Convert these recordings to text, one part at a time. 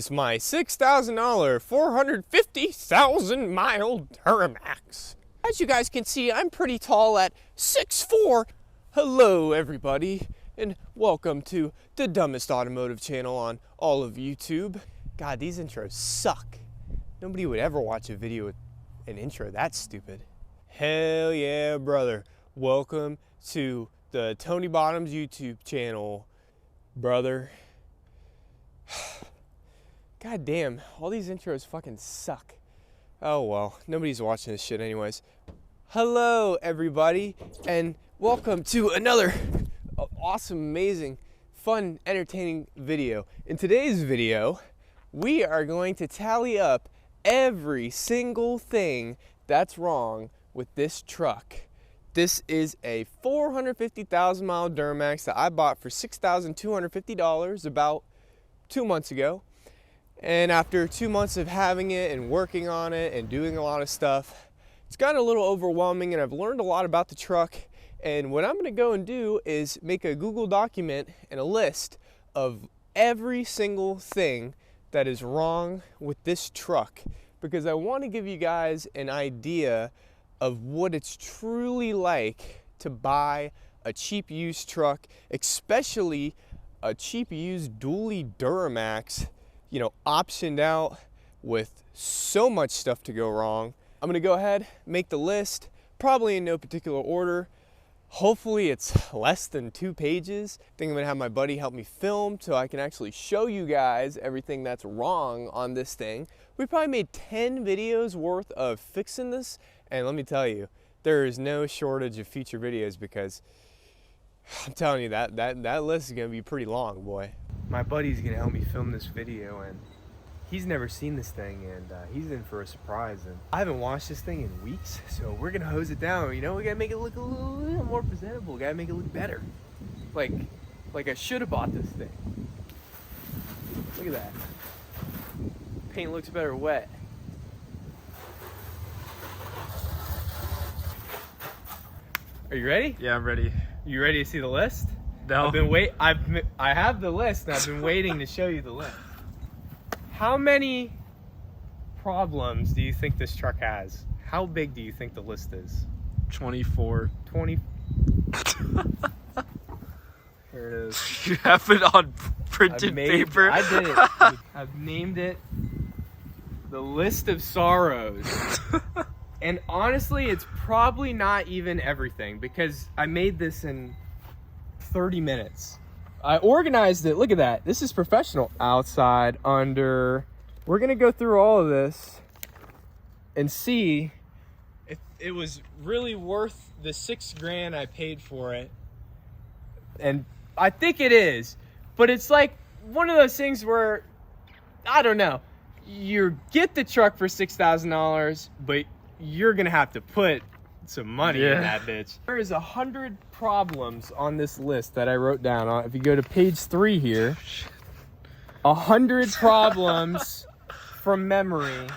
is my $6,000, 450,000 mile Duramax. As you guys can see, I'm pretty tall at 6'4". Hello everybody, and welcome to the dumbest automotive channel on all of YouTube. God, these intros suck. Nobody would ever watch a video with an intro that stupid. Hell yeah, brother. Welcome to the Tony Bottoms YouTube channel, brother. God damn, all these intros fucking suck. Oh well, nobody's watching this shit anyways. Hello everybody, and welcome to another awesome, amazing, fun, entertaining video. In today's video, we are going to tally up every single thing that's wrong with this truck. This is a 450,000 mile Duramax that I bought for $6,250 about 2 months ago. And after 2 months of having it and working on it and doing a lot of stuff, it's gotten a little overwhelming, and I've learned a lot about the truck. And what I'm gonna go and do is make a Google document and a list of every single thing that is wrong with this truck, because I want to give you guys an idea of what it's truly like to buy a cheap used truck, especially a cheap used dually Duramax, you know, optioned out with so much stuff to go wrong. I'm gonna go ahead, make the list, probably in no particular order. Hopefully it's less than 2 pages. I think I'm gonna have my buddy help me film so I can actually show you guys everything that's wrong on this thing. We probably made 10 videos worth of fixing this, and let me tell you, there is no shortage of future videos, because I'm telling you that list is gonna be pretty long, boy. My buddy's gonna help me film this video, and he's never seen this thing, and he's in for a surprise. And I haven't washed this thing in weeks, so we're gonna hose it down. You know, we gotta make it look a little more presentable. We gotta make it look better. Like I should have bought this thing. Look at that. Paint looks better wet. Are you ready? Yeah, I'm ready. You ready to see the list? No. I have the list, and I've been waiting to show you the list. How many problems do you think this truck has? How big do you think the list is? 24. 20. Here it is. You have it on printed paper? I did it. I've named it The List of Sorrows. And honestly, it's probably not even everything, because I made this in 30 minutes. I organized it. Look at that. This is professional. Outside, under. We're going to go through all of this and see if it was really worth the $6,000 I paid for it. And I think it is. But it's like one of those things where, I don't know. You get the truck for $6,000, but you're going to have to put some money in that bitch. There is 100 problems on this list that I wrote down. If you go to page 3 here, 100 problems from memory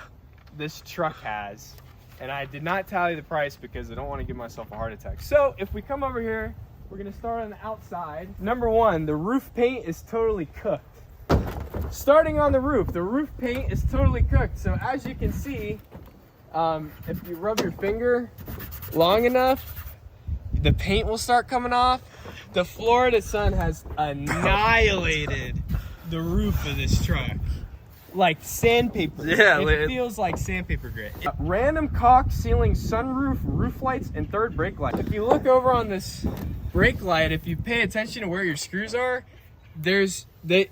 this truck has. And I did not tally the price because I don't want to give myself a heart attack. So if we come over here, we're gonna start on the outside. Number 1, the roof paint is totally cooked. Starting on the roof paint is totally cooked. So as you can see, if you rub your finger long enough, the paint will start coming off. The Florida sun has annihilated the roof of this truck. Like sandpaper. Yeah, it feels like sandpaper grit. Random caulk sealing sunroof, roof lights, and third brake light. If you look over on this brake light, if you pay attention to where your screws are, there's they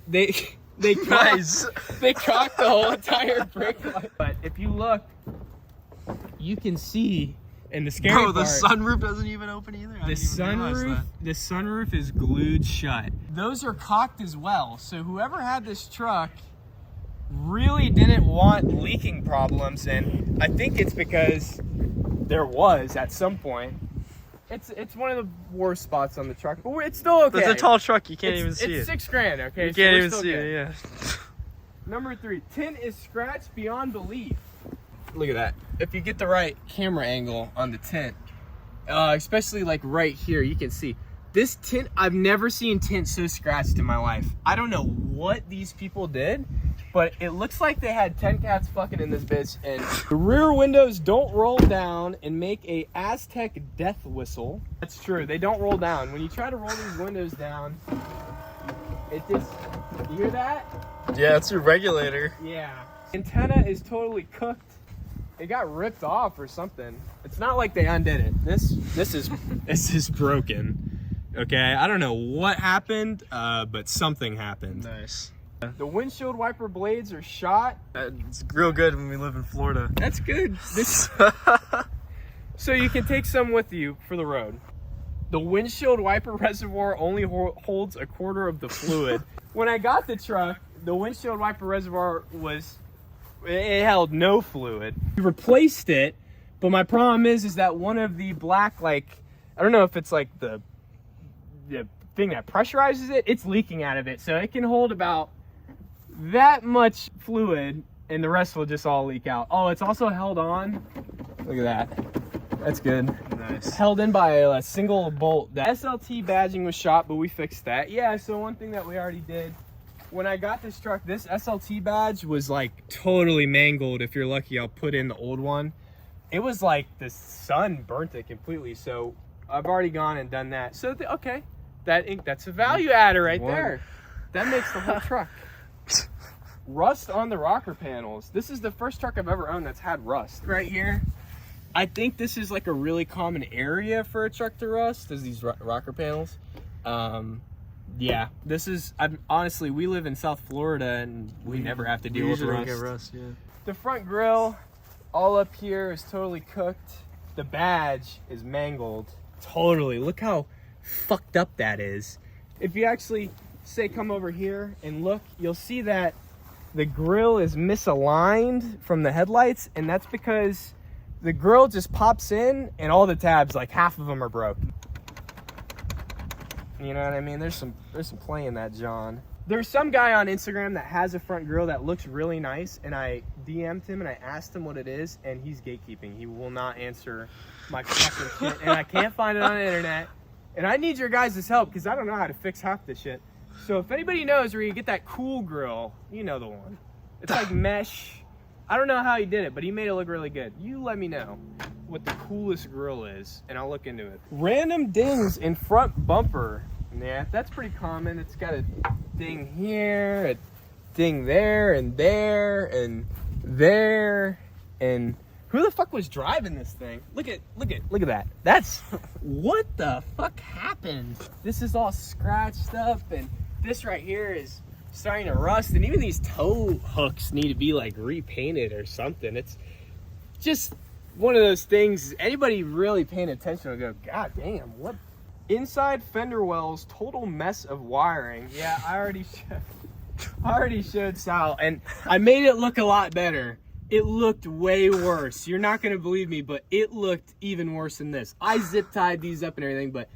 caulked the whole entire brake light. But if you look, you can see, and the scary part, the sunroof doesn't even open either. The sunroof is glued shut. Those are caulked as well. So whoever had this truck really didn't want leaking problems, and I think it's because there was at some point. It's one of the worst spots on the truck, but it's still okay. It's a tall truck. You can't even see it. It's $6,000. Okay, you can't even see it. Yeah. Number 3, tint is scratched beyond belief. Look at that. If you get the right camera angle on the tint, especially like right here, you can see this tint. I've never seen tint so scratched in my life. I don't know what these people did, But it looks like they had 10 cats fucking in this bitch, and the rear windows don't roll down and make a Aztec death whistle. That's true, they don't roll down. When you try to roll these windows down, it just, you hear that? Yeah, it's your regulator. Yeah. Antenna is totally cooked. It got ripped off or something. It's not like they undid it. This is broken. Okay, I don't know what happened, but something happened. Nice. The windshield wiper blades are shot. It's real good when we live in Florida. That's good. So you can take some with you for the road. The windshield wiper reservoir only holds a quarter of the fluid. When I got the truck, the windshield wiper reservoir it held no fluid. We replaced it, but my problem is that one of the black, like, I don't know if it's like the thing that pressurizes it, it's leaking out of it. So it can hold about that much fluid and the rest will just all leak out. Oh, it's also held on. Look at that. That's good. Nice. Held in by a single bolt. The SLT badging was shot, but we fixed that. Yeah, so one thing that we already did, when I got this truck, this SLT badge was like totally mangled. If you're lucky, I'll put in the old one. It was like the sun burnt it completely. So I've already gone and done that. So okay, that's a value adder right there. That makes the whole truck. Rust on the rocker panels. This is the first truck I've ever owned that's had rust. Right here, I think this is like a really common area for a truck to rust, is these rocker panels. Yeah, this is, honestly, we live in South Florida and we never have to deal with rust. Get rust, yeah. The front grille, all up here, is totally cooked. The badge is mangled. Totally. Look how fucked up that is. If you actually say come over here and look, you'll see that the grill is misaligned from the headlights, and that's because the grill just pops in and all the tabs, like half of them are broke. You know what I mean? There's some play in that, John. There's some guy on Instagram that has a front grill that looks really nice, and I DM'd him and I asked him what it is, and he's gatekeeping. He will not answer my fucking shit, and I can't find it on the internet. And I need your guys' help because I don't know how to fix half this shit. So if anybody knows where you get that cool grill, you know the one. It's like mesh. I don't know how he did it, but he made it look really good. You let me know what the coolest grill is, and I'll look into it. Random dings in front bumper. Yeah, that's pretty common. It's got a ding here, a ding there, and there, and there, and who the fuck was driving this thing? Look at that. That's, what the fuck happened? This is all scratched up, and this right here is starting to rust, and even these tow hooks need to be like repainted or something. It's just one of those things, anybody really paying attention will go, God damn, what? Inside fender wells, total mess of wiring. Yeah, I already showed Sal, and I made it look a lot better. It looked way worse. You're not gonna believe me, but it looked even worse than this. I zip tied these up and everything, but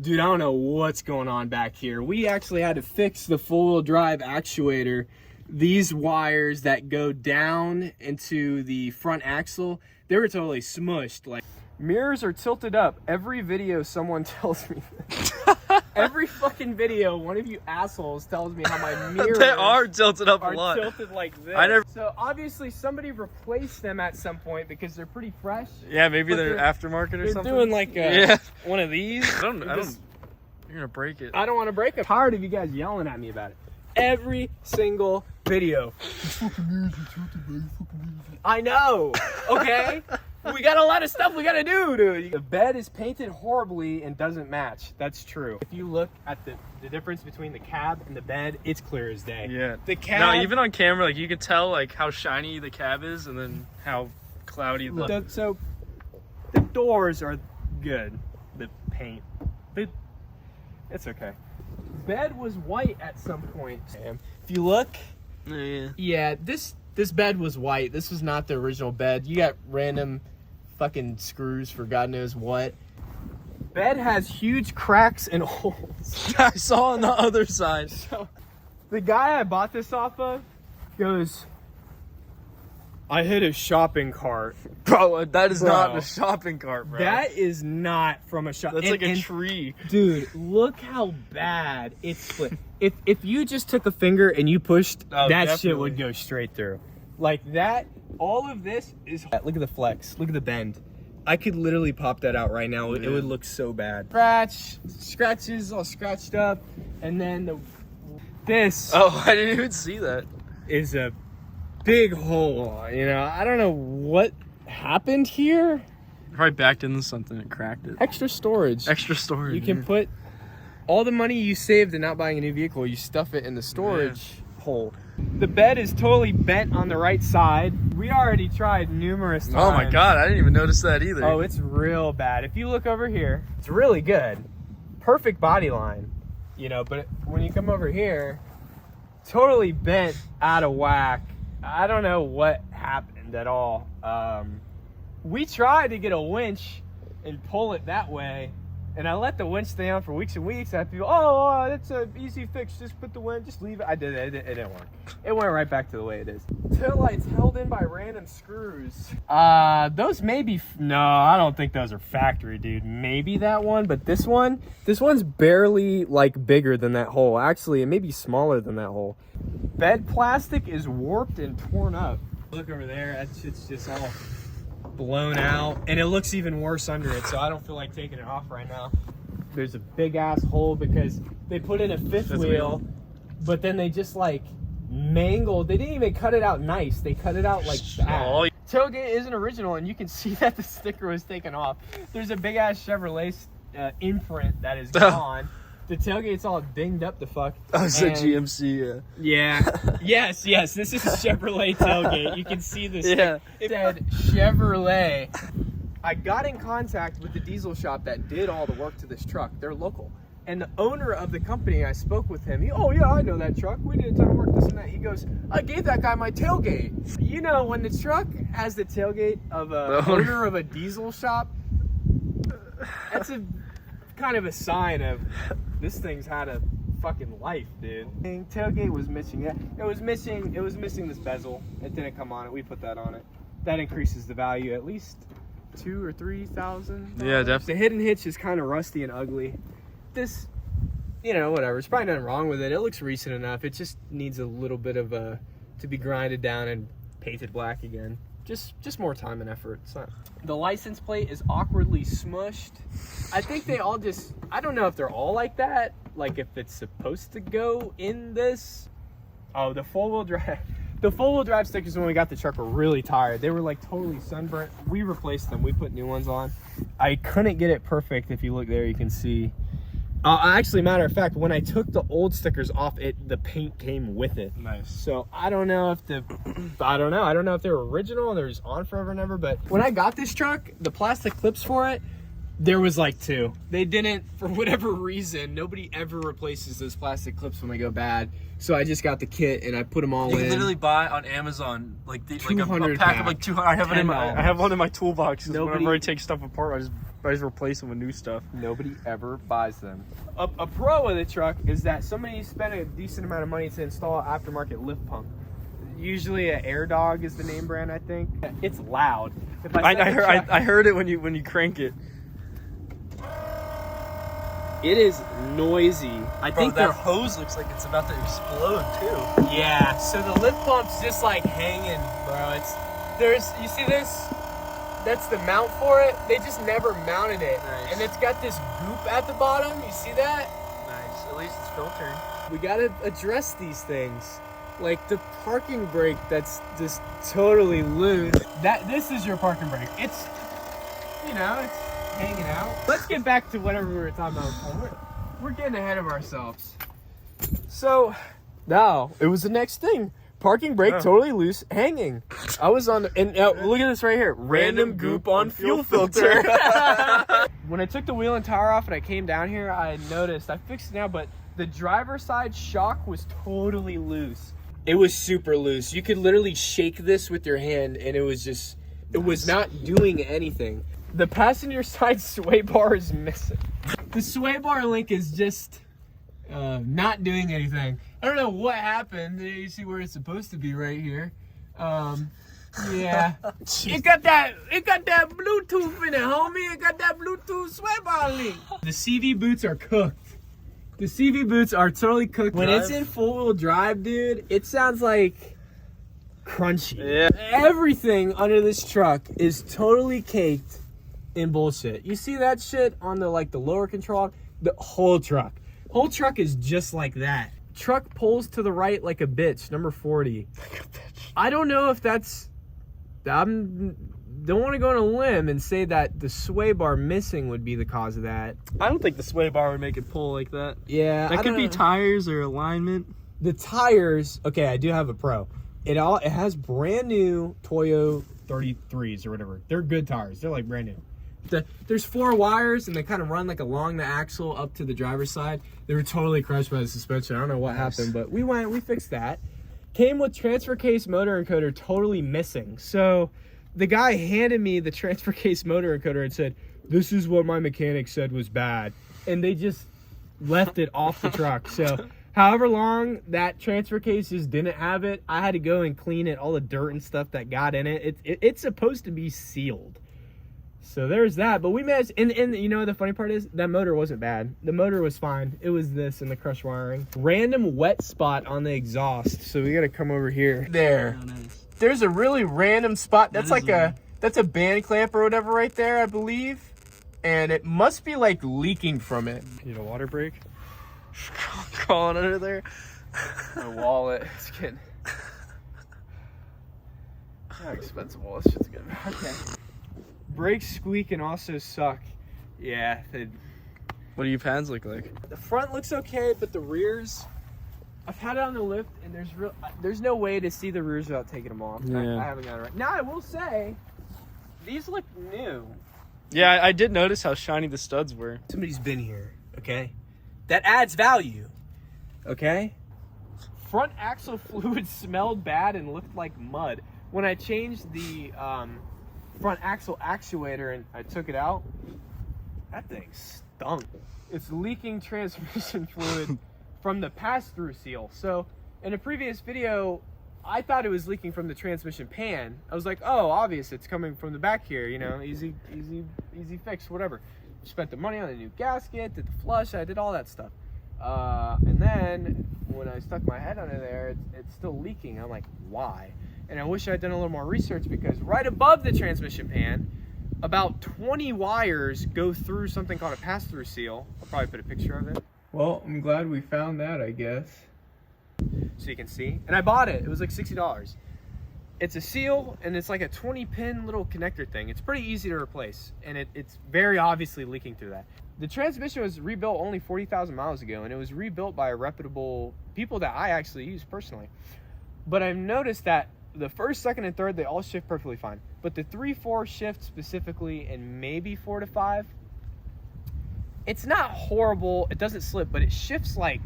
dude, I don't know what's going on back here. We actually had to fix the four-wheel drive actuator. These wires that go down into the front axle, they were totally smushed. Like, mirrors are tilted up. Every video someone tells me this. Every fucking video, one of you assholes tells me how my mirrors they are tilted up a lot. Tilted like this. So obviously somebody replaced them at some point because they're pretty fresh. Yeah, maybe they're aftermarket or something. They're doing like one of these. I don't. You're gonna break it. I don't want to break it. I'm tired of you guys yelling at me about it. Every single video. I know. Okay. We got a lot of stuff we gotta do, dude. The bed is painted horribly and doesn't match. That's true. If you look at the difference between the cab and the bed, it's clear as day. Yeah. The cab. No, even on camera, like you could tell like how shiny the cab is, and then how cloudy the. So the doors are good. The paint, but it's okay. Bed was white at some point. If you look, yeah, this bed was white. This was not the original bed. You got random fucking screws for God knows what. Bed has huge cracks and holes. I saw on the other side. So the guy I bought this off of goes, I hit a shopping cart. Bro, that is not Bro. a shopping cart, bro. That is not from a shop. That's like a tree. Dude, look how bad it's split. If you just took a finger and you pushed, that definitely. shit would go straight through. Like that, all of this is... Look at the flex. Look at the bend. I could literally pop that out right now. It would look so bad. Scratches all scratched up. And then this... Oh, I didn't even see that. is a big hole. You know, I don't know what happened here. Probably backed into something and cracked it. Extra storage. Extra storage. You can put all the money you saved in not buying a new vehicle, you stuff it in the storage hole. The bed is totally bent on the right side. We already tried numerous times. Oh my god, I didn't even notice that either. Oh, it's real bad. If you look over here, it's really good. Perfect body line, you know, but when you come over here, totally bent out of whack. I don't know what happened at all. We tried to get a winch and pull it that way, and I let the winch stay on for weeks and weeks. I had people, that's an easy fix. Just put the winch, just leave it. I did it. It didn't work. It went right back to the way it is. Tail lights held in by random screws. Those may be. No, I don't think those are factory, dude. Maybe that one, but this one's barely like bigger than that hole. Actually, it may be smaller than that hole. Bed plastic is warped and torn up. Look over there. That shit's just all blown out, and it looks even worse under it, so I don't feel like taking it off right now. There's a big ass hole because they put in a fifth wheel, but then they just like mangled. They didn't even cut it out nice. They cut it out like bad. Tailgate isn't original, and you can see that the sticker was taken off. There's a big ass Chevrolet imprint that is gone. The tailgate's all dinged up the fuck. Oh, it's a GMC, yeah. Yes, this is a Chevrolet tailgate. You can see this. Yeah. It said Chevrolet. I got in contact with the diesel shop that did all the work to this truck. They're local. And the owner of the company, I spoke with him. I know that truck. We did a ton of work, this and that. He goes, I gave that guy my tailgate. You know, when the truck has the tailgate of a owner of a diesel shop, that's a kind of a sign of this thing's had a fucking life, dude. Tailgate was missing it. It was missing this bezel. It didn't come on it. We put that on it. That increases the value at least $2,000 or $3,000. Yeah, definitely. The hidden hitch is kind of rusty and ugly. This, you know, whatever. There's probably nothing wrong with it. It looks recent enough. It just needs a little bit of to be grinded down and painted black again. Just more time and effort. It's not. The license plate is awkwardly smushed. I think they all just, I don't know if they're all like that, like if it's supposed to go in this. Oh, the four-wheel drive stickers when we got the truck were really tired. They were like totally sunburnt. We replaced them. We put new ones on. I couldn't get it perfect. If you look there, you can see. Actually, matter of fact, when I took the old stickers off, the paint came with it. Nice. So I don't know if I don't know if they're original and they're just on forever and ever. But when I got this truck, the plastic clips for it, there was like 2. They didn't, for whatever reason, nobody ever replaces those plastic clips when they go bad. So I just got the kit and I put them all in. You can literally buy on Amazon like a pack of like 200. I have one in my toolbox. Whenever I take stuff apart, I just replace them with new stuff. Nobody ever buys them. A pro of the truck is that somebody spent a decent amount of money to install an aftermarket lift pump. Usually an Air Dog is the name brand, I think. It's loud. If I heard it when you crank it. It is noisy. I think that hose looks like it's about to explode too. Yeah. So the lift pump's just like hanging, bro. You see this? That's the mount for it. They just never mounted it. Nice. And it's got this goop at the bottom. You see that? Nice. At least it's filtering. We gotta address these things. Like the parking brake that's just totally loose. This is your parking brake. It's, it's hanging out. Let's get back to whatever we were talking about before. We're getting ahead of ourselves. So, now, it was the next thing. Parking brake totally loose, hanging. I was on, and look at this right here. Random goop on fuel filter. When I took the wheel and tire off and I came down here, I noticed, I fixed it now, but the driver's side shock was totally loose. It was super loose. You could literally shake this with your hand and it was not doing anything. The passenger side sway bar is missing. The sway bar link is just not doing anything. I don't know what happened. You see where it's supposed to be right here. Yeah. It got that Bluetooth in it, homie. It got that Bluetooth sway bar link. The CV boots are cooked. The CV boots are totally cooked. When it's in full-wheel drive, dude, it sounds like crunchy. Yeah. Everything under this truck is totally caked in bullshit. You see that shit on the lower control? The whole truck is just like that. Truck pulls to the right like a bitch, number 40. Like a bitch. I don't know if that's... don't want to go on a limb and say that the sway bar missing would be the cause of that. I don't think the sway bar would make it pull like that. Yeah. That could be tires or alignment. The tires, okay, I do have a pro. It has brand new Toyo 33s or whatever. They're good tires. They're like brand new. There's 4 wires and they kind of run like along the axle up to the driver's side. They were totally crushed by the suspension. I don't know what happened, but we fixed that. Came with transfer case motor encoder totally missing. So the guy handed me the transfer case motor encoder and said, "This is what my mechanic said was bad." And they just left it off the truck. So however long that transfer case just didn't have it, I had to go and clean it, all the dirt and stuff that got in it. It's supposed to be sealed. So there's that. But we managed, and you know the funny part is, that motor wasn't bad. The motor was fine. It was this and the crush wiring. Random wet spot on the exhaust. So we got to come over here. There. Oh, nice. There's a really random spot. That's that's a band clamp or whatever right there, I believe. And it must be like leaking from it. Need a water break? Crawling under there. My wallet. It's getting... How expensive all this shit's getting. Okay. Brakes squeak and also suck. Yeah. What do your pads look like? The front looks okay, but the rears... I've had it on the lift, and there's no way to see the rears without taking them off. Yeah. I haven't got it right. Now, I will say, these look new. Yeah, I did notice how shiny the studs were. Somebody's been here, okay? That adds value, okay? Front axle fluid smelled bad and looked like mud. When I changed the front axle actuator and I took it out, that thing stunk. It's leaking transmission fluid from the pass-through seal. So in a previous video, I thought it was leaking from the transmission pan. I was like, oh, obvious, it's coming from the back here, you know, easy fix, whatever. Spent the money on a new gasket, did the flush, I did all that stuff. And then when I stuck my head under there, it's still leaking. I'm like, why? And I wish I'd done a little more research, because right above the transmission pan, about 20 wires go through something called a pass-through seal. I'll probably put a picture of it. Well, I'm glad we found that, I guess. So you can see. And I bought it. It was like $60. It's a seal, and it's like a 20-pin little connector thing. It's pretty easy to replace, and it's very obviously leaking through that. The transmission was rebuilt only 40,000 miles ago, and it was rebuilt by reputable people that I actually use personally. But I've noticed that the first, second, and third, they all shift perfectly fine. But the 3-4 shift specifically, and maybe 4 to 5, it's not horrible. It doesn't slip, but it shifts like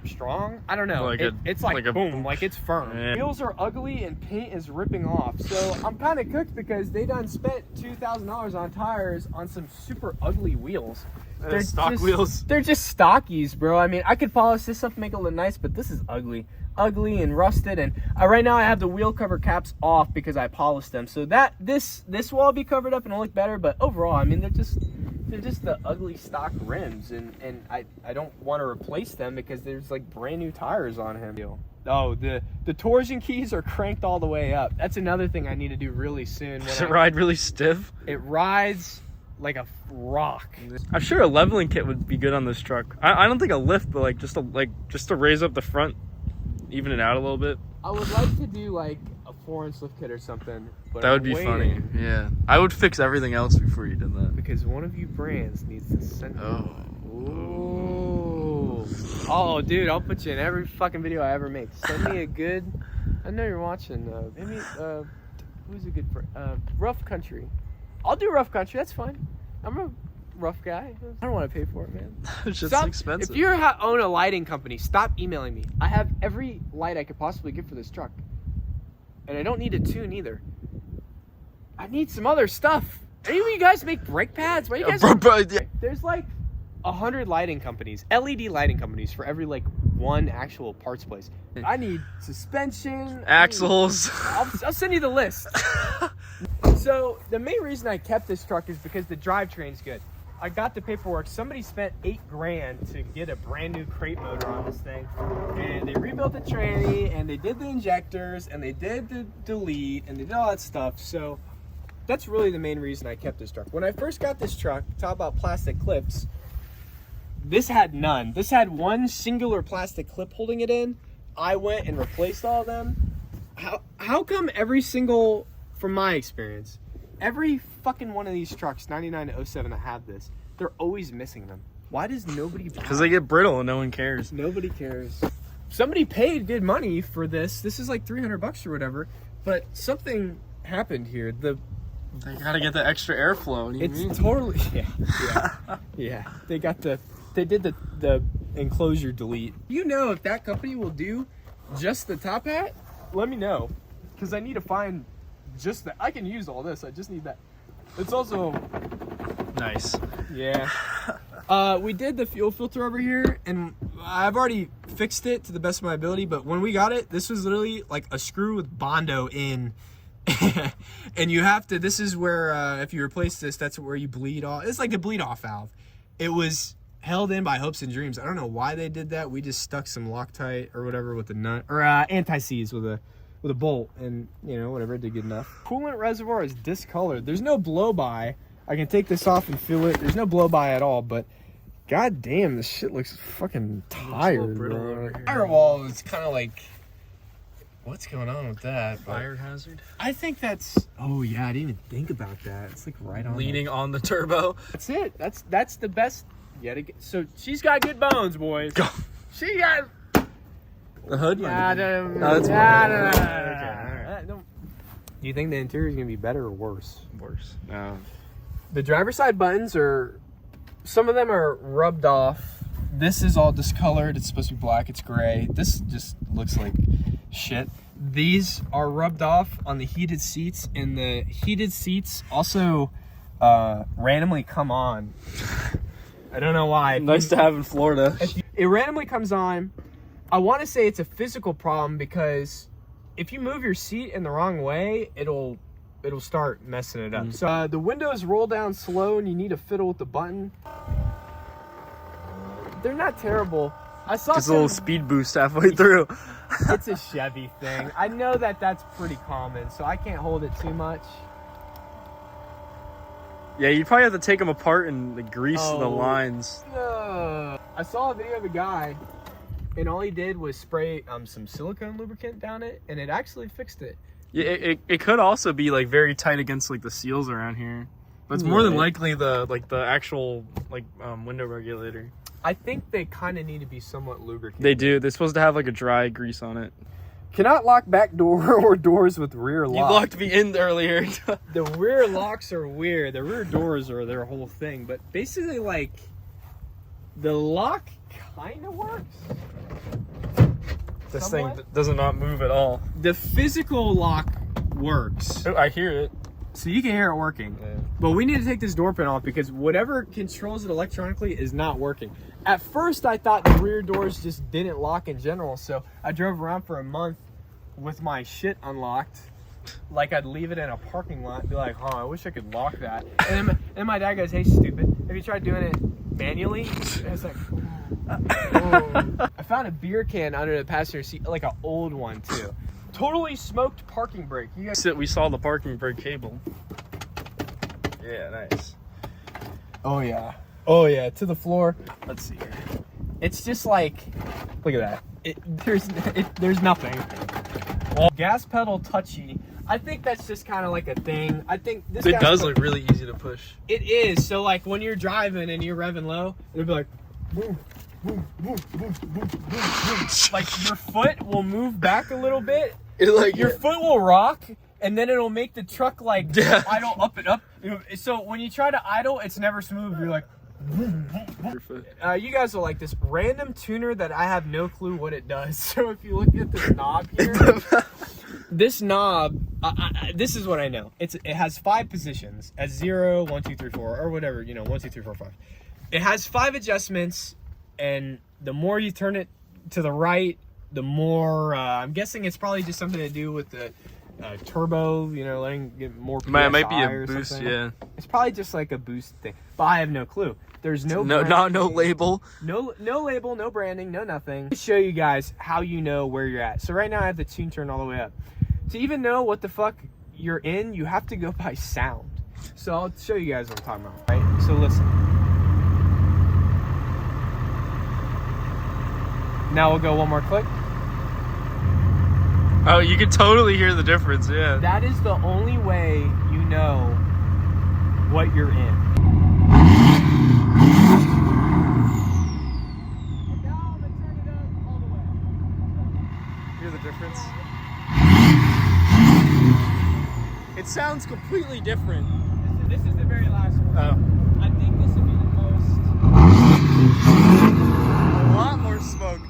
strong. I don't know. It's like boom, like it's firm. Yeah. Wheels are ugly and paint is ripping off. So I'm kind of cooked, because they done spent $2,000 on tires on some super ugly wheels. They're stock wheels. They're just stockies, bro. I mean, I could polish this stuff and make it look nice, but this is ugly and rusted. And right now I have the wheel cover caps off because I polished them. So that this will all be covered up and it'll look better. But overall, I mean, they're just the ugly stock rims, and I don't want to replace them because there's like brand new tires on him. Oh, the torsion keys are cranked all the way up. That's another thing I need to do really soon. Does it ride really stiff? It rides like a rock. I'm sure a leveling kit would be good on this truck. I don't think a lift, but just to raise up the front, even it out a little bit. I would like to do like a 4-inch lift kit or something. But that would be funny. Yeah, I would fix everything else before you did that. Because one of you brands needs to send me. Oh, dude, I'll put you in every fucking video I ever make. Send me a good. I know you're watching. Maybe who's a good for Rough Country. I'll do Rough Country. That's fine. I'm a rough guy. I don't want to pay for it, man. It's just expensive. If you own a lighting company, stop emailing me. I have every light I could possibly get for this truck, and I don't need a tune either. I need some other stuff. Any of you guys make brake pads? Why you guys? There's like 100 lighting companies, LED lighting companies for every like one actual parts place. I need suspension, axles. I'll send you the list. So the main reason I kept this truck is because the drivetrain's good. I got the paperwork. Somebody spent $8,000 to get a brand new crate motor on this thing, and they rebuilt the tranny, and they did the injectors, and they did the delete, and they did all that stuff. So that's really the main reason I kept this truck. When I first got this truck, talk about plastic clips, this had none. This had one singular plastic clip holding it in. I went and replaced all of them. How come every single, from my experience, every fucking one of these trucks, 99 to 07 that have this, they're always missing them? Why does nobody buy? Because they get brittle and no one cares. Nobody cares. Somebody paid good money for this. This is like $300 or whatever, but something happened here. They gotta get the extra airflow. It's totally, yeah. They did the enclosure delete. You know, if that company will do just the top hat, let me know, because I need to find just that. I can use all this. I just need that. It's also nice. Yeah. We did the fuel filter over here, and I've already fixed it to the best of my ability. But when we got it, this was literally like a screw with Bondo in. And you have to. This is where if you replace this, that's where you bleed off. It's like a bleed off valve. It was held in by hopes and dreams. I don't know why they did that. We just stuck some Loctite or whatever with the nut, or anti-seize with a bolt, and you know, whatever, it did good enough. Coolant reservoir is discolored. There's no blow by. I can take this off and feel it. There's no blow by at all, but god damn, this shit looks fucking tired, bro. Firewall is kind of like, what's going on with that? Fire hazard? I think that's, oh yeah, I didn't even think about that. It's like right on. Leaning on the turbo. That's it. That's the best. So she's got good bones, boys. She got the hood. Do you think the interior is gonna be better or worse? Worse. No. The driver's side buttons are, some of them are rubbed off. This is all discolored. It's supposed to be black. It's gray. This just looks like shit. These are rubbed off on the heated seats, and the heated seats also randomly come on. I don't know why. Nice to have in Florida. It randomly comes on. I want to say it's a physical problem, because if you move your seat in the wrong way, it'll start messing it up. Mm-hmm. So the windows roll down slow, and you need to fiddle with the button. They're not terrible. I saw just a little speed boost halfway through. It's a Chevy thing. I know that that's pretty common, so I can't hold it too much. Yeah, you probably have to take them apart and grease the lines. I saw a video of a guy, and all he did was spray some silicone lubricant down it, and it actually fixed it. Yeah, it could also be like very tight against like the seals around here, but it's more than likely the actual window regulator. I think they kind of need to be somewhat lubricated. They do. They're supposed to have like a dry grease on it. Cannot lock back door or doors with rear lock. You locked me in earlier. The rear locks are weird. The rear doors are their whole thing. But basically, like, the lock kind of works. This thing does not move at all. The physical lock works. Oh, I hear it. So you can hear it working. Yeah. But we need to take this door pin off, because whatever controls it electronically is not working. At first, I thought the rear doors just didn't lock in general, so I drove around for a month with my shit unlocked. Like, I'd leave it in a parking lot and be like, I wish I could lock that. And then my dad goes, hey, stupid, have you tried doing it manually? And I was like, oh. I found a beer can under the passenger seat, like an old one, too. Totally smoked parking brake. You guys... We saw the parking brake cable. Yeah, nice. Oh yeah, to the floor. Let's see here. It's just like, look at that. There's nothing. Well, gas pedal touchy. I think that's just kind of like a thing. I think this. It does look really easy to push. It is. So like when you're driving and you're revving low, it'll be like, boom, boom, boom, boom, boom, boom, boom. Like your foot will move back a little bit. Your foot will rock, and then it'll make the truck like idle up and up. So when you try to idle, it's never smooth. You're like, you guys are like this random tuner that I have no clue what it does. So if you look at this knob here, this knob, this is what I know. It has 5 positions at 0, 1, 2, 3, 4, or whatever, 1, 2, 3, 4, 5. It has 5 adjustments, and the more you turn it to the right, the more I'm guessing it's probably just something to do with the turbo, you know, letting get more PSI. It might be a boost, something. yeah. It's probably just like a boost thing, but I have no clue. There's no label, no label, no branding, no nothing. To show you guys how you know where you're at. So right now I have the tune turned all the way up. To even know what the fuck you're in, you have to go by sound. So I'll show you guys what I'm talking about. Right? So listen. Now we'll go one more click. Oh, you can totally hear the difference, yeah. That is the only way you know what you're in. Hear the difference? It sounds completely different. This is the very last one. Oh. I think this would be the most. A lot more smoke.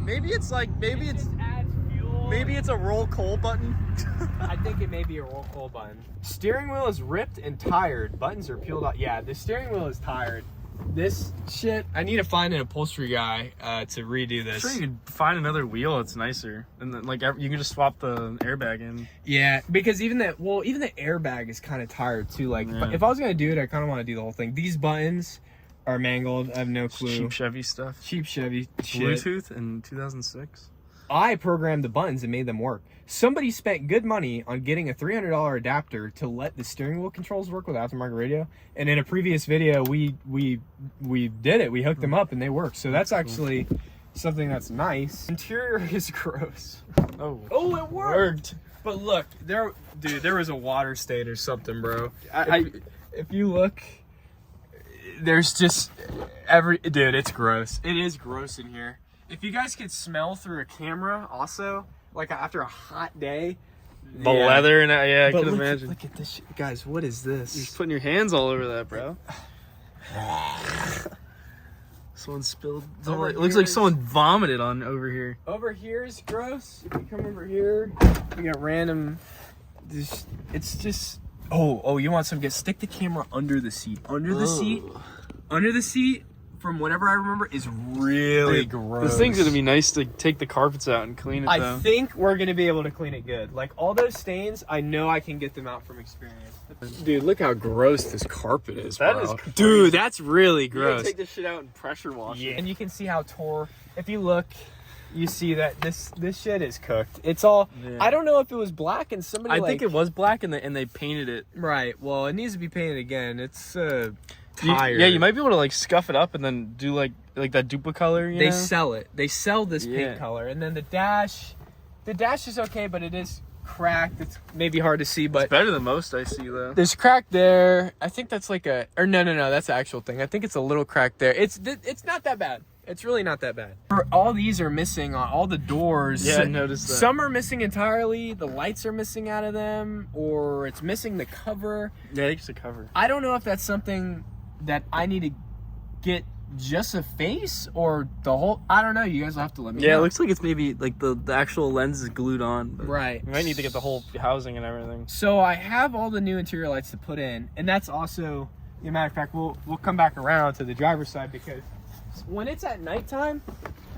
Maybe it's like, maybe it's a roll coal button. I think it may be a roll coal button. Steering wheel is ripped and tired. Buttons are peeled off. Yeah, the steering wheel is tired. This shit, I need to find an upholstery guy to redo this. I'm sure you could find another wheel that's nicer, and then, like, you can just swap the airbag in. Yeah, because even the airbag is kind of tired too. Like, if I was gonna do it, I kind of want to do the whole thing. These buttons are mangled. I have no clue. Cheap Chevy stuff. Cheap Chevy shit. Bluetooth in 2006. I programmed the buttons and made them work. Somebody spent good money on getting a $300 adapter to let the steering wheel controls work with aftermarket radio. And in a previous video, we did it. We hooked them up and they work. So that's actually something that's nice. Interior is gross. Oh, it worked. But look, there was a water stain or something, bro. If you look, there's just dude, it's gross. It is gross in here. If you guys could smell through a camera also, like after a hot day. The leather and I could imagine. Look at this shit. Guys, what is this? You're just putting your hands all over that, bro. Someone spilled. It looks like someone vomited on over here. Over here is gross. If you come over here, you got random. It's just. Oh, you want some? Stick the camera under the seat. Under the seat. From whatever I remember, is really gross. This thing's gonna be nice to take the carpets out and clean it. I think we're gonna be able to clean it good. Like all those stains, I know I can get them out from experience. Dude, look how gross this carpet is, bro. That is crazy. Dude, that's really gross. You gotta take this shit out and pressure wash it. And you can see how tore. If you look, you see that this shit is cooked. It's all. Yeah. I don't know if it was black and somebody. I think it was black and they painted it. Right. Well, it needs to be painted again. It's tired. You might be able to like scuff it up and then do like that duplicolor. They sell it. They sell this paint color, and then the dash is okay, but it is cracked. It's maybe hard to see, but it's better than most I see though. There's crack there. I think that's like no, that's the actual thing. I think it's a little crack there. It's not that bad. It's really not that bad. All these are missing on all the doors. Yeah, I noticed that. Some are missing entirely. The lights are missing out of them, or it's missing the cover. Yeah, it's a cover. I don't know if that's something that I need to get just a face or the whole. I don't know. You guys will have to let me know. Yeah, it looks like it's maybe like the actual lens is glued on. Right. You might need to get the whole housing and everything. So I have all the new interior lights to put in, and that's also, as a matter of fact, we'll come back around to the driver's side because when it's at nighttime,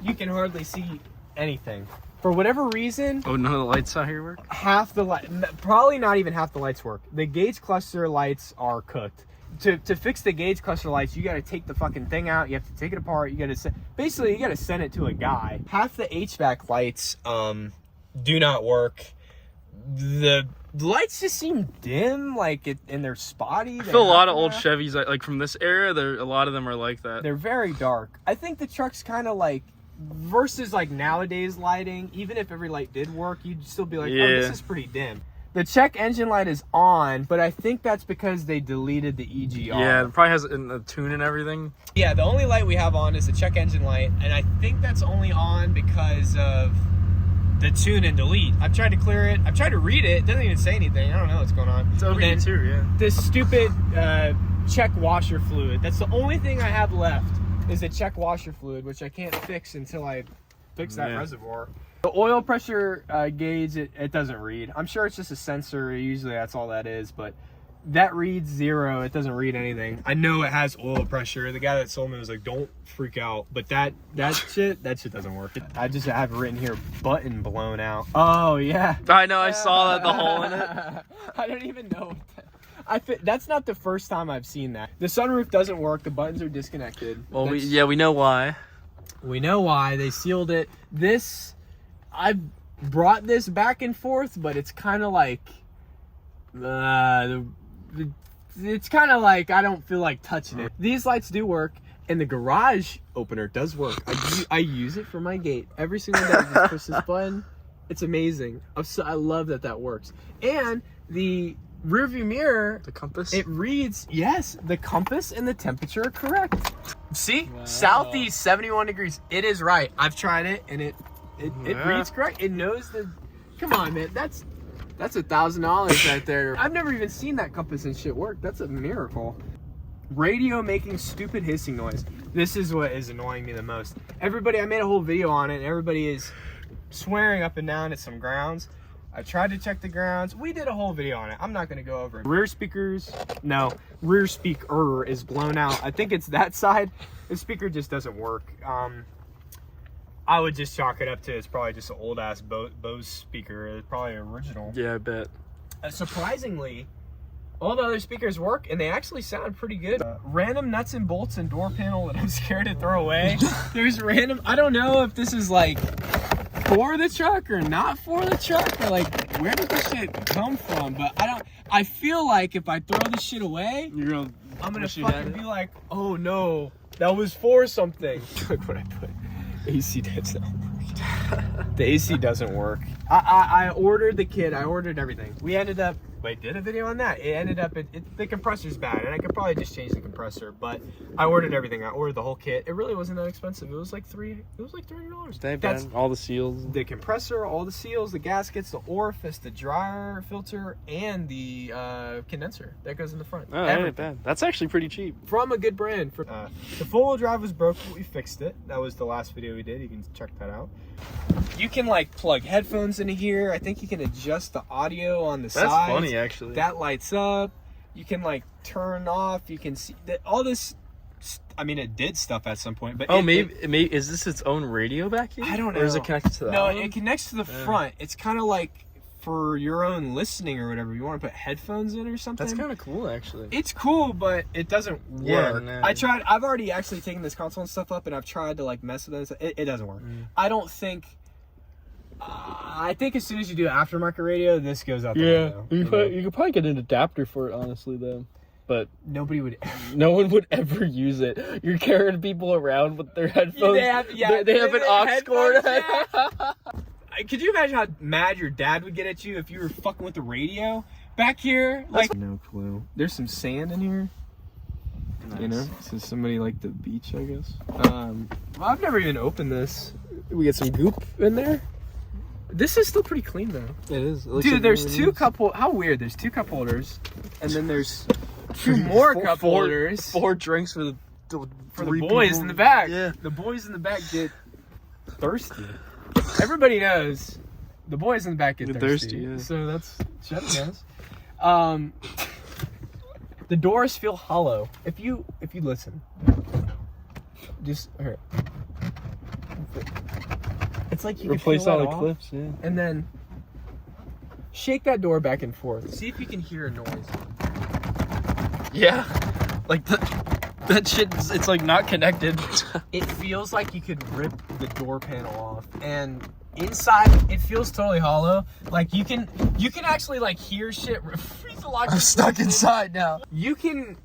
you can hardly see anything. For whatever reason... Oh, none of the lights out here work? Half the light... Probably not even half the lights work. The gauge cluster lights are cooked. To fix the gauge cluster lights, you got to take the fucking thing out. You have to take it apart. You got to... Basically, you got to send it to a guy. Half the HVAC lights do not work. The lights just seem dim, and they're spotty. I feel a lot of old Chevys, like from this era, a lot of them are like that. They're very dark. I think the truck's kind of like, versus like nowadays lighting, even if every light did work, you'd still be like, oh, this is pretty dim. The check engine light is on, but I think that's because they deleted the EGR. Yeah, it probably has a tune and everything. Yeah, the only light we have on is the check engine light, and I think that's only on because of the tune and delete. I've tried to clear it. I've tried to read it. It doesn't even say anything. I don't know what's going on. It's over here too, yeah. This stupid check washer fluid. That's the only thing I have left is the check washer fluid, which I can't fix until I fix that reservoir. The oil pressure gauge, it doesn't read. I'm sure it's just a sensor. Usually that's all that is, but That reads 0. It doesn't read anything. I know it has oil pressure. The guy that sold me was like, don't freak out. But that shit doesn't work. I just have it written here, button blown out. Oh, yeah. I know, I saw that, the hole in it. I don't even know. That's not the first time I've seen that. The sunroof doesn't work. The buttons are disconnected. Well, we know why. We know why. They sealed it. I brought this back and forth, but it's kind of like... it's kind of like I don't feel like touching it. These lights do work, and the garage opener does work. I use it for my gate every single day. Just push this button. It's amazing. I love that works. And the rearview mirror, the compass, it reads, yes, the compass and the temperature are correct. See, wow. Southeast 71 degrees. It is right. I've tried it, and it reads correct. It knows the. Come on, man. That's $1,000 right there. I've never even seen that compass and shit work. That's a miracle. Radio making stupid hissing noise. This is what is annoying me the most. Everybody, I made a whole video on it, and everybody is swearing up and down at some grounds. I tried to check the grounds. We did a whole video on it. I'm not going to go over it. Rear speaker is blown out. I think it's that side. The speaker just doesn't work. I would just chalk it up to it's probably just an old ass Bose speaker. It's probably original. Yeah, I bet. Surprisingly, all the other speakers work, and they actually sound pretty good. Random nuts and bolts and door panel that I'm scared to throw away. There's random. I don't know if this is like for the truck or not for the truck, or like where did this shit come from? But I feel like if I throw this shit away, I'm gonna fucking be like, oh no, that was for something. Look what I put. AC doesn't work. The AC doesn't work. I ordered the kit. I ordered everything. We ended up... Wait, did a video on that? It ended up... the compressor's bad, and I could probably just change the compressor, but I ordered everything. I ordered the whole kit. It really wasn't that expensive. It was like $300. That's all the seals. The compressor, all the seals, the gaskets, the orifice, the dryer filter, and the condenser that goes in the front. Oh, that ain't bad. That's actually pretty cheap. From a good brand. The four-wheel drive was broken. We fixed it. That was the last video we did. You can check that out. You can like plug headphones into here. I think you can adjust the audio on the sides. That's funny, actually. That lights up. You can like turn off. You can see that all this. I mean, it did stuff at some point, but maybe is this its own radio back here? I don't know. Or is it connected to that? No, it connects to the front. It's kind of like for your own listening or whatever. You want to put headphones in or something. That's kind of cool, actually. It's cool, but it doesn't work. Yeah, no. I've already actually taken this console and stuff up, and I've tried to like mess with it. It doesn't work. I don't think. I think as soon as you do aftermarket radio, this goes out the window. You could probably get an adapter for it, honestly, though. But no one would ever use it. You're carrying people around with their headphones. They have an aux cord. Could you imagine how mad your dad would get at you if you were fucking with the radio back here? Like, no clue. There's some sand in here. Nice. You know, so somebody like the beach, I guess. Well, I've never even opened this. We get some goop in there. This is still pretty clean though. It is. Dude, there's two cup holders. How weird. There's two cup holders. And then there's two more cup holders. 4 drinks for the boys in the back. Yeah. The boys in the back get thirsty. Everybody knows the boys in the back get thirsty. Yeah. So that's Chevy knows. The doors feel hollow. If you listen. Just here. It's like you replace can all the clips, yeah. And then shake that door back and forth. See if you can hear a noise. Yeah. Like that shit, it's like not connected. It feels like you could rip the door panel off, and inside it feels totally hollow. Like you can actually like hear shit. I'm stuck inside now. You can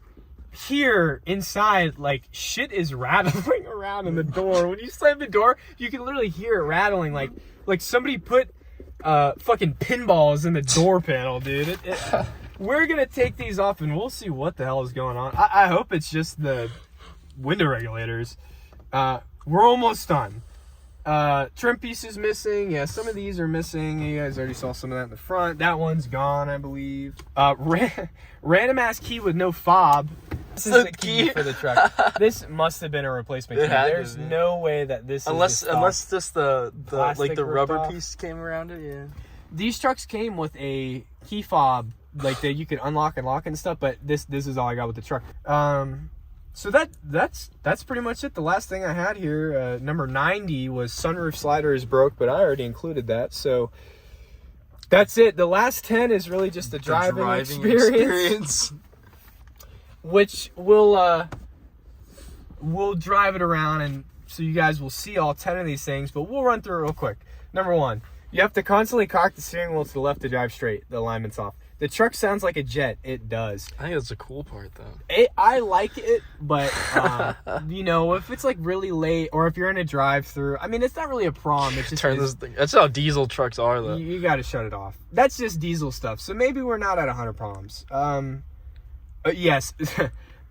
hear inside like shit is rattling around in the door. When you slam the door, you can literally hear it rattling like somebody put fucking pinballs in the door panel, dude. We're gonna take these off and we'll see what the hell is going on. I hope it's just the window regulators. We're almost done. Trim pieces missing. Yeah, some of these are missing. You guys already saw some of that in the front. That one's gone, I believe. Random ass key with no fob. This is the key for the truck. This must have been a replacement key. There's no way that this unless just the like the rubber off. piece came around it. Yeah. These trucks came with a key fob like that you can unlock and lock and stuff. But this is all I got with the truck. So that's pretty much it. The last thing I had here, number 90, was sunroof slider is broke, but I already included that. So that's it. The last 10 is really just the driving experience. Which we'll drive it around, and so you guys will see all 10 of these things, but we'll run through it real quick. Number 1, you have to constantly cock the steering wheel to the left to drive straight. The alignment's off. The truck sounds like a jet. It does. I think that's the cool part, though. I like it, but, you know, if it's, like, really late, or if you're in a drive-through, I mean, it's not really a prom. It's just... Turn this thing. That's how diesel trucks are, though. You got to shut it off. That's just diesel stuff. So maybe we're not at 100 proms. Yes,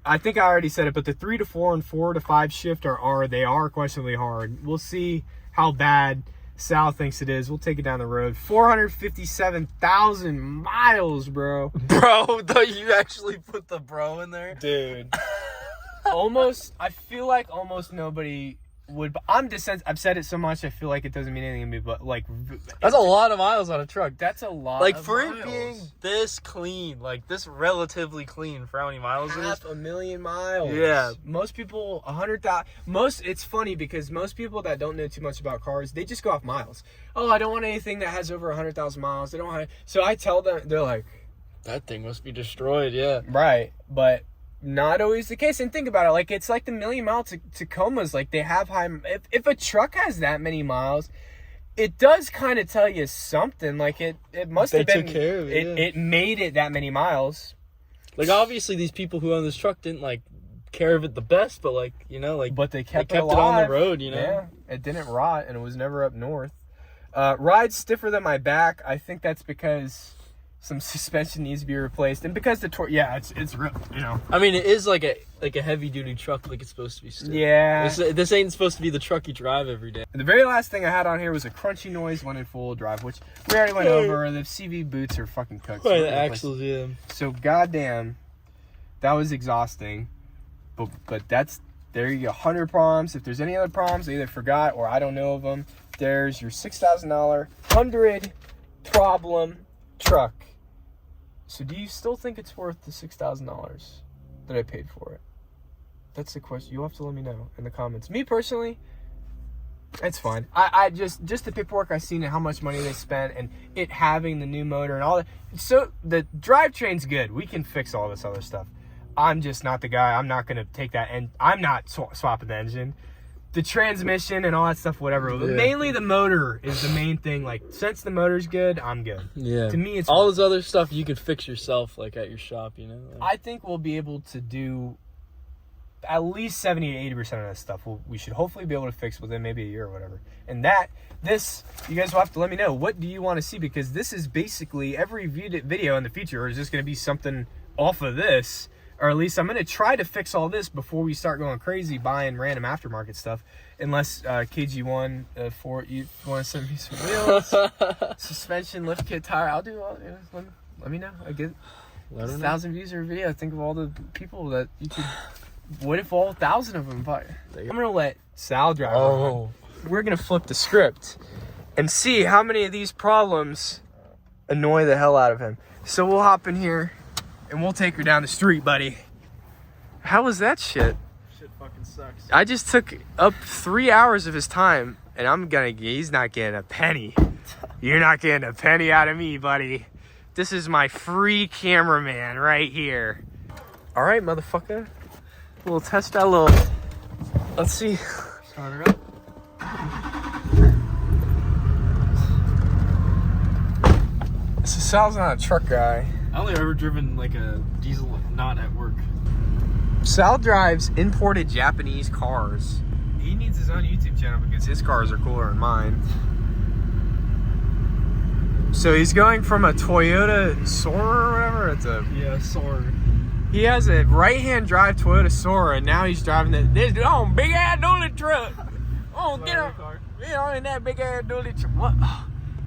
I think I already said it, but the 3 to 4 and 4 to 5 shift they are questionably hard. We'll see how bad Sal thinks it is. We'll take it down the road. 457,000 miles, bro. Bro, though, you actually put the bro in there? Dude. I feel like almost nobody would, but I've said it so much, I feel like it doesn't mean anything to me, but like... That's a lot of miles on a truck. That's a lot like, of for miles. it being this clean, like, this relatively clean, for how many miles it is? 500,000 miles. Yeah. Most people, 100,000... It's funny because most people that don't know too much about cars, they just go off miles. Oh, I don't want anything that has over 100,000 miles. They don't want... So I tell them, they're like... That thing must be destroyed, yeah. Right, but... Not always the case. And think about it, like, it's like the 1,000,000-mile Tacomas, like, they have high... If a truck has that many miles, it does kind of tell you something. Like, it must have been... They took care of it, It made it that many miles. Like, obviously, these people who own this truck didn't, like, care of it the best, but, like, you know, like... But they kept it on the road, you know? Yeah, it didn't rot, and it was never up north. Ride's stiffer than my back. I think that's because... some suspension needs to be replaced, and because the torque, it's real, you know. I mean, it is like a heavy duty truck, like it's supposed to be. Still. Yeah. This ain't supposed to be the truck you drive every day. The very last thing I had on here was a crunchy noise when in full drive, which we already went over. The CV boots are fucking cooked. Right, the axles, yeah. So goddamn, that was exhausting. But there you go. 100 proms. If there's any other proms, I either forgot or I don't know of them. There's your $6,000 100 problem truck. So do you still think it's worth the $6,000 that I paid for it? That's the question. You'll have to let me know in the comments. Me personally, it's fine. I just the paperwork I seen and how much money they spent and it having the new motor and all that. So the drivetrain's good. We can fix all this other stuff. I'm just not the guy. I'm not going to take that, and I'm not swapping the engine. The transmission and all that stuff, whatever. But mainly the motor is the main thing. Like, since the motor's good, I'm good. Yeah. To me, it's... all this other stuff you could fix yourself, like, at your shop, you know? Like... I think we'll be able to do at least 70 to 80% of that stuff. We should hopefully be able to fix within maybe a year or whatever. And you guys will have to let me know. What do you want to see? Because this is basically every video in the future is just going to be something off of this. Or at least I'm going to try to fix all this before we start going crazy buying random aftermarket stuff. Unless KG1 you want to send me some wheels, suspension, lift kit, tire. I'll do all. Let me know. I get 1,000 views or a video. Think of all the people that you could. What if all 1,000 of them buy? I'm going to let Sal drive. Oh. We're going to flip the script and see how many of these problems annoy the hell out of him. So we'll hop in here. And we'll take her down the street, buddy. How was that shit? Shit fucking sucks. I just took up 3 hours of his time, and he's not getting a penny. You're not getting a penny out of me, buddy. This is my free cameraman right here. All right, motherfucker. We'll test that little... Let's see. Start her up. So Sal's not a truck guy. I only ever driven like a diesel not at work. Sal drives imported Japanese cars. He needs his own YouTube channel because his cars are cooler than mine. So he's going from a Toyota Sora or whatever. Sora. He has a right-hand drive Toyota Sora, and now he's driving this big ass dually truck. Oh, get on in that big ass dually truck. What?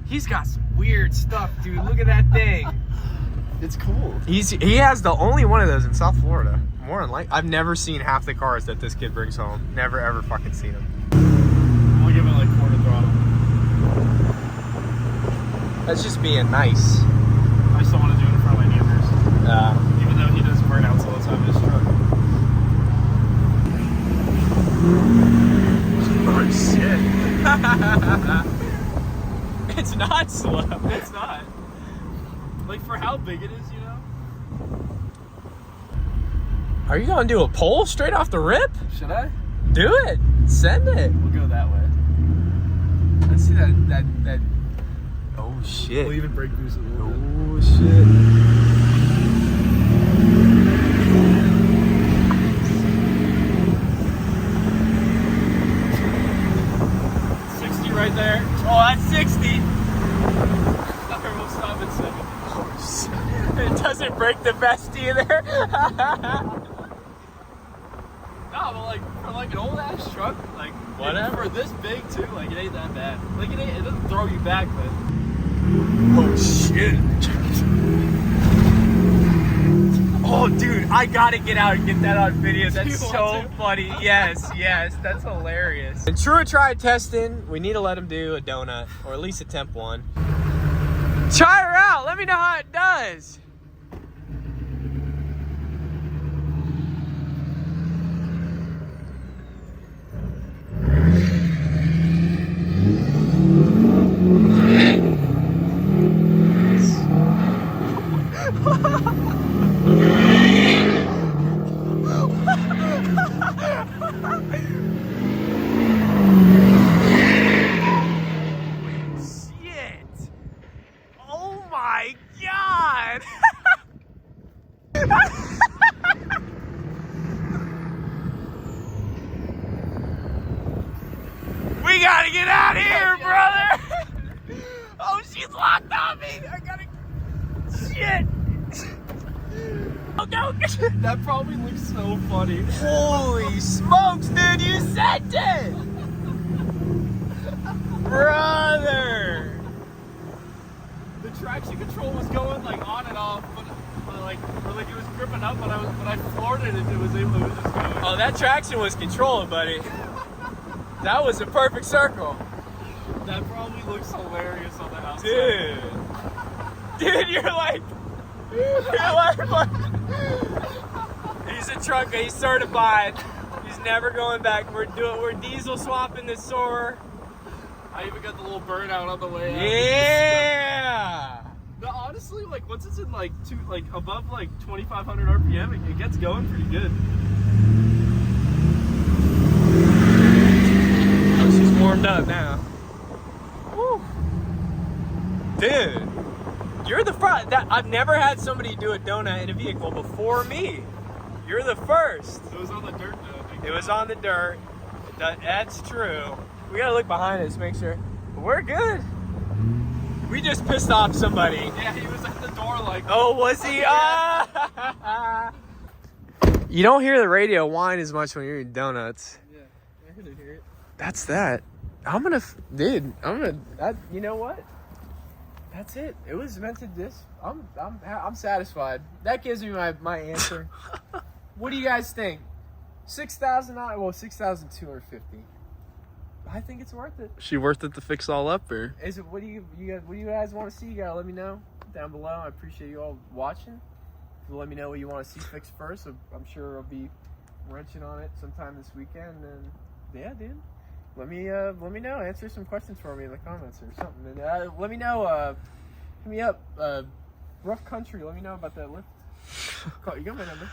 He's got some weird stuff, dude. Look at that thing. It's cool. He has the only one of those in South Florida. More than likely. I've never seen half the cars that this kid brings home. Never ever fucking seen them. I'm gonna give it like quarter throttle. That's just being nice. I just don't want to do it in front of my neighbor. how big it is, you know? Are you gonna do a poll straight off the rip? Should I? Do it. Send it. We'll go that way. Let's see that. Oh shit. We'll even break boost a little bit. Oh shit. Right there. Oh, that's 60. We'll stop at 7. Oh, shit. It doesn't break the best either. No, but like for like an old ass truck, like whatever. For this big too, like it ain't that bad. Like it doesn't throw you back, but oh shit. Oh dude, I gotta get out and get that on video. That's so funny. Yes, that's hilarious. In true or try testing, we need to let him do a donut, or at least attempt one. Try her out, let me know how it does. We gotta get out of here, brother! Oh, she's locked on me! I gotta... Shit! Oh, no! that probably looks so funny. Holy smokes, dude! You sent it! Brother! The traction control was going like on and off, but like it was gripping up. When I floored it, it was able to just go. Oh, that traction was controlled, buddy. That was a perfect circle. That probably looks hilarious on the outside. Dude, you're like he's a trucker, he's certified. He's never going back. We're diesel swapping the Soarer. I even got the little burnout on the way out. Yeah. No, honestly, like once it's in like above like 2,500 RPM, it gets going pretty good. She's warmed up now. Woo. Dude, you're the first. I've never had somebody do a donut in a vehicle before me. You're the first. It was on the dirt, though. It was on the dirt. That's true. We gotta look behind us, make sure. But we're good. We just pissed off somebody. Yeah, he was at the door like... Oh, was he? Ah! You don't hear the radio whine as much when you're eating donuts. Yeah, I didn't hear it. That's that. You know what? That's it. It was meant to this. I'm satisfied. That gives me my answer. What do you guys think? $6,000? Well, $6,250. I think it's worth it. She worth it to fix all up, or? Is it? What do you guys want to see? You gotta let me know down below. I appreciate you all watching. Let me know what you want to see fixed first. I'm sure I'll be wrenching on it sometime this weekend. And yeah, dude, let me know. Answer some questions for me in the comments or something. And let me know. Hit me up. Rough Country. Let me know about that lift. You got my number.